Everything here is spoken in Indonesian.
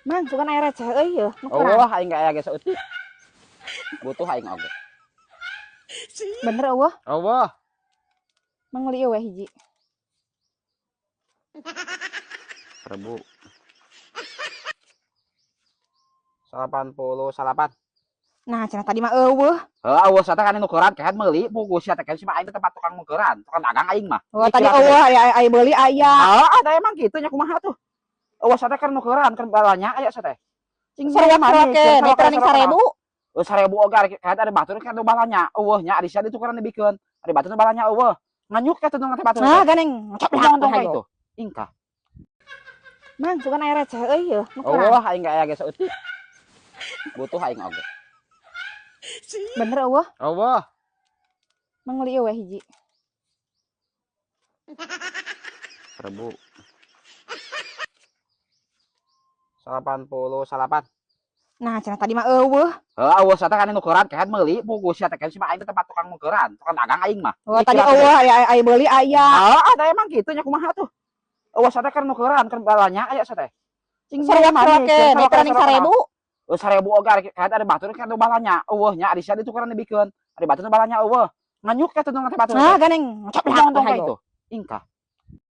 Mang, sugan air receh euy yeuh. Eueuh aing gak aya ge saeutik. Butuh aing oge. Bener eueuh. Eueuh. Mang meuli eueuh hiji. 1000. 88. Nah, cenah tadi mah eueuh. Heeh, eueuh sate kan nukeran kehet meuli pugus sia teh kan mah aing teh tempat tukang nukeran, tukang dagang aing mah. Oh, tadi eueuh aya beuli aya. Heeh, ada emang kitu nya kumaha tuh. Eueuh sate kan nukeran kan balanya aya sate. Cing Seruak ke, netra ning 1000. Oh 1000 oge kehet ada batur kan balanya. Eueuh nya ari sia ditukeran dibikeun. Ari batur balanya eueuh. Nganyuk ke teh batur. Nah, ganeng. Ngomong tong itu. Ingkah. Mang, sugan air receh euy yeuh. Eueuh aing gak aya ge saeutik. Butuh aing oge. Bener eueuh. Eueuh. Mang meuli eueuh hiji. 1000. 88. Nah, cenah tadi mah eueuh. Heeh, eueuh sate kan nukeran kehet meuli pugus sia teh kan mah aing teh tempat tukang nukeran, tukang dagang aing mah. Oh, tadi eueuh aya beuli aya. Heeh, ada emang kitu nya kumaha tuh. Eueuh sate kan nukeran kan balanya aya sate. Cing seruak ke, netra ning 1000. Oh 1000 oge kehet ada batur kan balanya. Eueuh nya ari sia ditukeran dibikeun. Ari batur balanya eueuh. Nganyuk ke teh batur. Nah, ganeng. Ngomong tong itu. Ingkah.